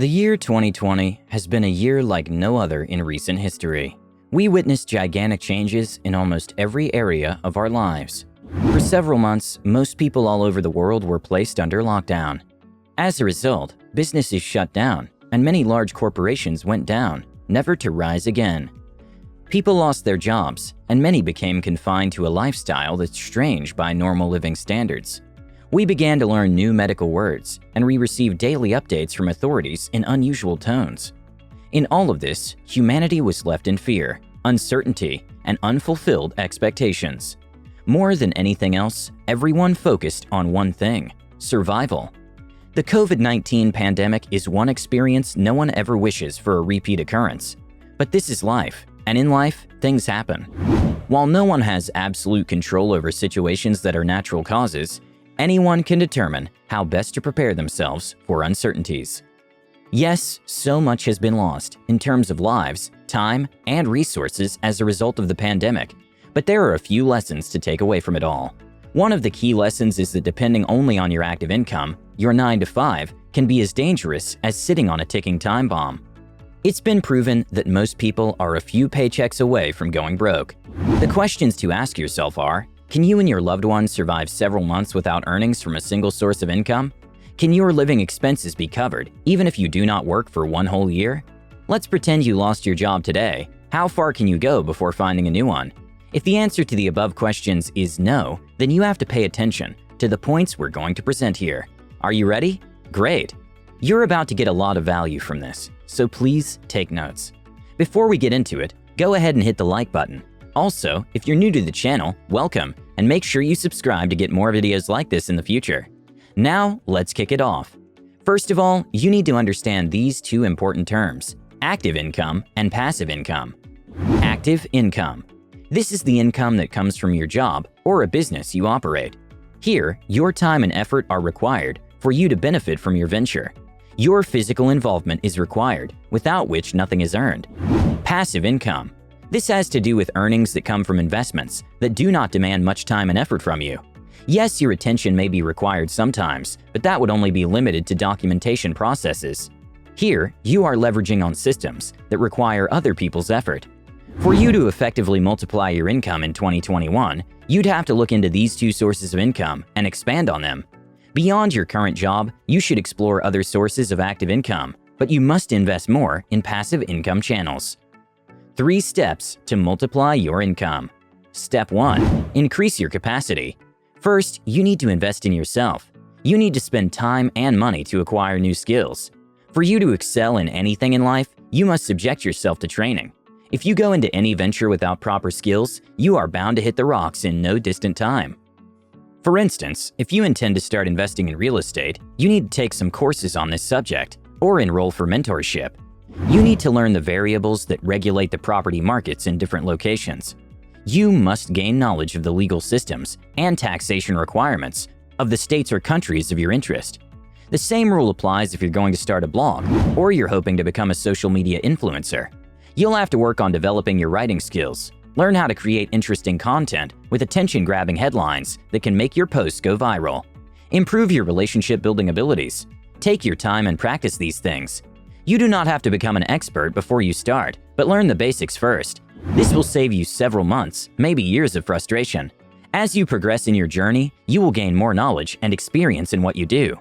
The year 2020 has been a year like no other in recent history. We witnessed gigantic changes in almost every area of our lives. For several months, most people all over the world were placed under lockdown. As a result, businesses shut down, and many large corporations went down, never to rise again. People lost their jobs, and many became confined to a lifestyle that's strange by normal living standards. We began to learn new medical words, and we received daily updates from authorities in unusual tones. In all of this, humanity was left in fear, uncertainty, and unfulfilled expectations. More than anything else, everyone focused on one thing: survival. The COVID-19 pandemic is one experience no one ever wishes for a repeat occurrence. But this is life, and in life, things happen. While no one has absolute control over situations that are natural causes, anyone can determine how best to prepare themselves for uncertainties. Yes, so much has been lost in terms of lives, time, and resources as a result of the pandemic, but there are a few lessons to take away from it all. One of the key lessons is that depending only on your active income, your 9-to-5 can be as dangerous as sitting on a ticking time bomb. It's been proven that most people are a few paychecks away from going broke. The questions to ask yourself are: can you and your loved ones survive several months without earnings from a single source of income? Can your living expenses be covered even if you do not work for one whole year? Let's pretend you lost your job today. How far can you go before finding a new one? If the answer to the above questions is no, then you have to pay attention to the points we're going to present here. Are you ready? Great! You're about to get a lot of value from this, so please take notes. Before we get into it, go ahead and hit the like button. Also, if you're new to the channel, welcome, and make sure you subscribe to get more videos like this in the future. Now, let's kick it off. First of all, you need to understand these two important terms: active income and passive income. Active income. This is the income that comes from your job or a business you operate. Here, your time and effort are required for you to benefit from your venture. Your physical involvement is required, without which nothing is earned. Passive income. This has to do with earnings that come from investments that do not demand much time and effort from you. Yes, your attention may be required sometimes, but that would only be limited to documentation processes. Here, you are leveraging on systems that require other people's effort. For you to effectively multiply your income in 2021, you'd have to look into these two sources of income and expand on them. Beyond your current job, you should explore other sources of active income, but you must invest more in passive income channels. 3 steps to multiply your income. Step 1. Increase your capacity. First, you need to invest in yourself. You need to spend time and money to acquire new skills. For you to excel in anything in life, you must subject yourself to training. If you go into any venture without proper skills, you are bound to hit the rocks in no distant time. For instance, if you intend to start investing in real estate, you need to take some courses on this subject or enroll for mentorship. You need to learn the variables that regulate the property markets in different locations. You must gain knowledge of the legal systems and taxation requirements of the states or countries of your interest. The same rule applies if you're going to start a blog or you're hoping to become a social media influencer. You'll have to work on developing your writing skills, learn how to create interesting content with attention-grabbing headlines that can make your posts go viral. Improve your relationship-building abilities. Take your time and practice these things. You do not have to become an expert before you start, but learn the basics first. This will save you several months, maybe years of frustration. As you progress in your journey, you will gain more knowledge and experience in what you do.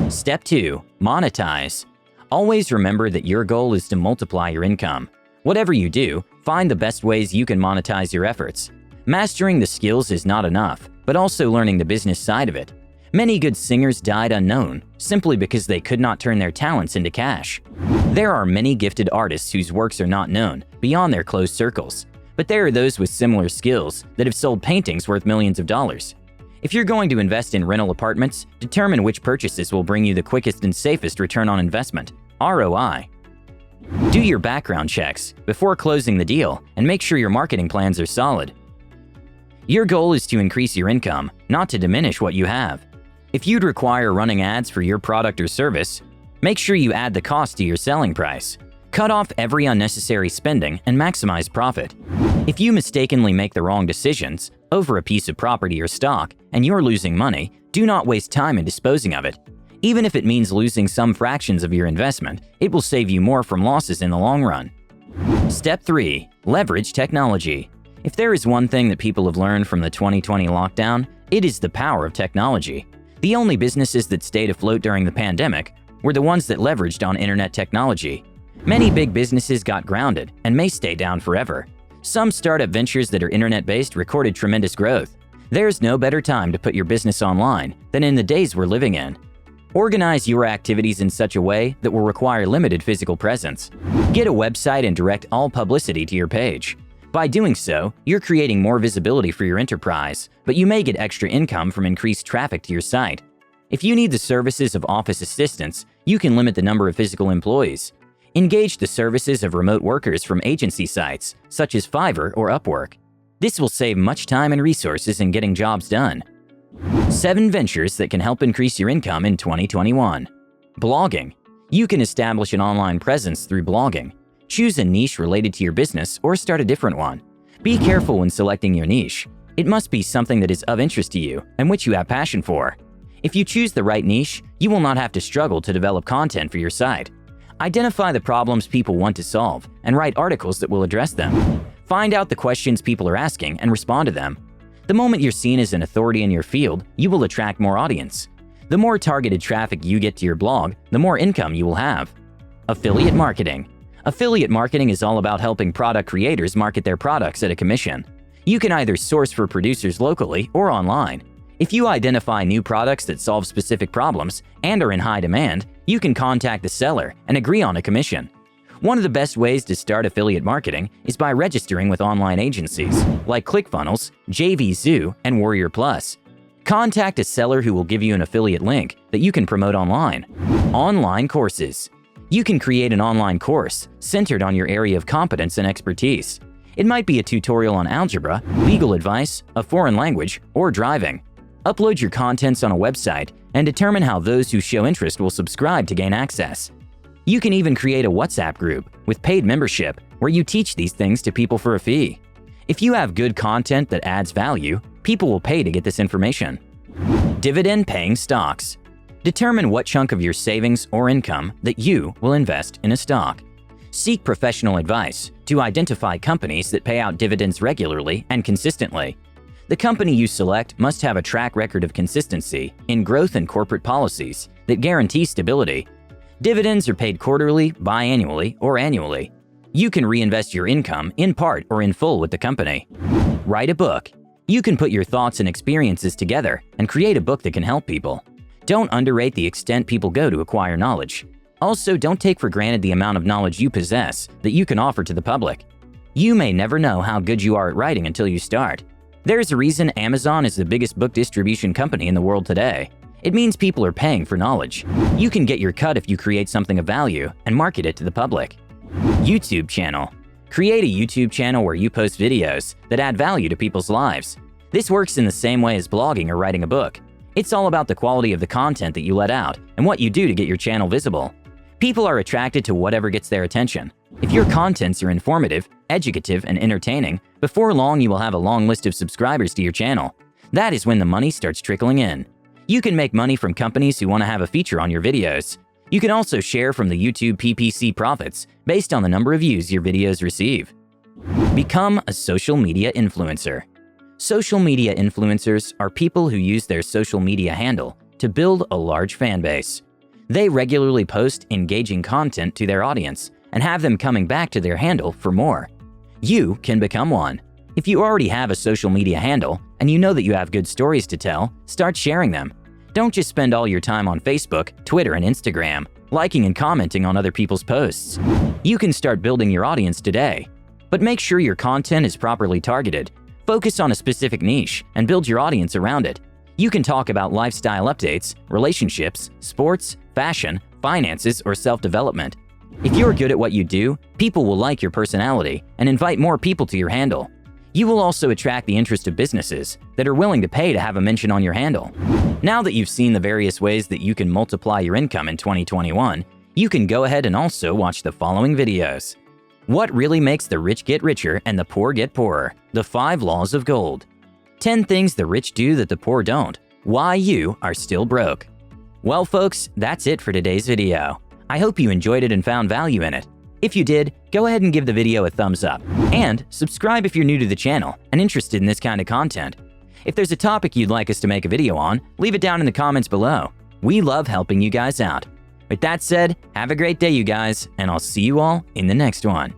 Step 2. Monetize. Always remember that your goal is to multiply your income. Whatever you do, find the best ways you can monetize your efforts. Mastering the skills is not enough, but also learning the business side of it. Many good singers died unknown simply because they could not turn their talents into cash. There are many gifted artists whose works are not known beyond their close circles, but there are those with similar skills that have sold paintings worth millions of dollars. If you're going to invest in rental apartments, determine which purchases will bring you the quickest and safest return on investment, ROI. Do your background checks before closing the deal and make sure your marketing plans are solid. Your goal is to increase your income, not to diminish what you have. If you'd require running ads for your product or service, make sure you add the cost to your selling price. Cut off every unnecessary spending and maximize profit. If you mistakenly make the wrong decisions over a piece of property or stock and you're losing money, do not waste time in disposing of it. Even if it means losing some fractions of your investment, it will save you more from losses in the long run. Step 3. Leverage technology. If there is one thing that people have learned from the 2020 lockdown, it is the power of technology. The only businesses that stayed afloat during the pandemic were the ones that leveraged on internet technology. Many big businesses got grounded and may stay down forever. Some startup ventures that are internet-based recorded tremendous growth. There's no better time to put your business online than in the days we're living in. Organize your activities in such a way that will require limited physical presence. Get a website and direct all publicity to your page. By doing so, you're creating more visibility for your enterprise, but you may get extra income from increased traffic to your site. If you need the services of office assistants, you can limit the number of physical employees. Engage the services of remote workers from agency sites, such as Fiverr or Upwork. This will save much time and resources in getting jobs done. 7 ventures that can help increase your income in 2021. Blogging. You can establish an online presence through blogging. Choose a niche related to your business or start a different one. Be careful when selecting your niche. It must be something that is of interest to you and which you have passion for. If you choose the right niche, you will not have to struggle to develop content for your site. Identify the problems people want to solve and write articles that will address them. Find out the questions people are asking and respond to them. The moment you're seen as an authority in your field, you will attract more audience. The more targeted traffic you get to your blog, the more income you will have. Affiliate marketing. Affiliate marketing is all about helping product creators market their products at a commission. You can either source for producers locally or online. If you identify new products that solve specific problems and are in high demand, you can contact the seller and agree on a commission. One of the best ways to start affiliate marketing is by registering with online agencies like ClickFunnels, JVZoo, and Warrior Plus. Contact a seller who will give you an affiliate link that you can promote online. Online courses. You can create an online course centered on your area of competence and expertise. It might be a tutorial on algebra, legal advice, a foreign language, or driving. Upload your contents on a website and determine how those who show interest will subscribe to gain access. You can even create a WhatsApp group with paid membership where you teach these things to people for a fee. If you have good content that adds value, people will pay to get this information. Dividend-paying stocks. Determine what chunk of your savings or income that you will invest in a stock. Seek professional advice to identify companies that pay out dividends regularly and consistently. The company you select must have a track record of consistency in growth and corporate policies that guarantee stability. Dividends are paid quarterly, biannually, or annually. You can reinvest your income in part or in full with the company. Write a book. You can put your thoughts and experiences together and create a book that can help people. Don't underrate the extent people go to acquire knowledge. Also, don't take for granted the amount of knowledge you possess that you can offer to the public. You may never know how good you are at writing until you start. There's a reason Amazon is the biggest book distribution company in the world today. It means people are paying for knowledge. You can get your cut if you create something of value and market it to the public. YouTube channel. Create a YouTube channel where you post videos that add value to people's lives. This works in the same way as blogging or writing a book. It's all about the quality of the content that you let out and what you do to get your channel visible. People are attracted to whatever gets their attention. If your contents are informative, educative, and entertaining, before long you will have a long list of subscribers to your channel. That is when the money starts trickling in. You can make money from companies who want to have a feature on your videos. You can also share from the YouTube PPC profits based on the number of views your videos receive. Become a social media influencer. Social media influencers are people who use their social media handle to build a large fan base. They regularly post engaging content to their audience and have them coming back to their handle for more. You can become one. If you already have a social media handle and you know that you have good stories to tell, start sharing them. Don't just spend all your time on Facebook, Twitter, and Instagram, liking and commenting on other people's posts. You can start building your audience today, but make sure your content is properly targeted. Focus on a specific niche and build your audience around it. You can talk about lifestyle updates, relationships, sports, fashion, finances, or self-development. If you're good at what you do, people will like your personality and invite more people to your handle. You will also attract the interest of businesses that are willing to pay to have a mention on your handle. Now that you've seen the various ways that you can multiply your income in 2021, you can go ahead and also watch the following videos. What really makes the rich get richer and the poor get poorer? The 5 laws of gold. 10 things the rich do that the poor don't. Why you are still broke. Well, folks, that's it for today's video. I hope you enjoyed it and found value in it. If you did, go ahead and give the video a thumbs up. And subscribe if you're new to the channel and interested in this kind of content. If there's a topic you'd like us to make a video on, leave it down in the comments below. We love helping you guys out. With that said, have a great day, you guys, and I'll see you all in the next one.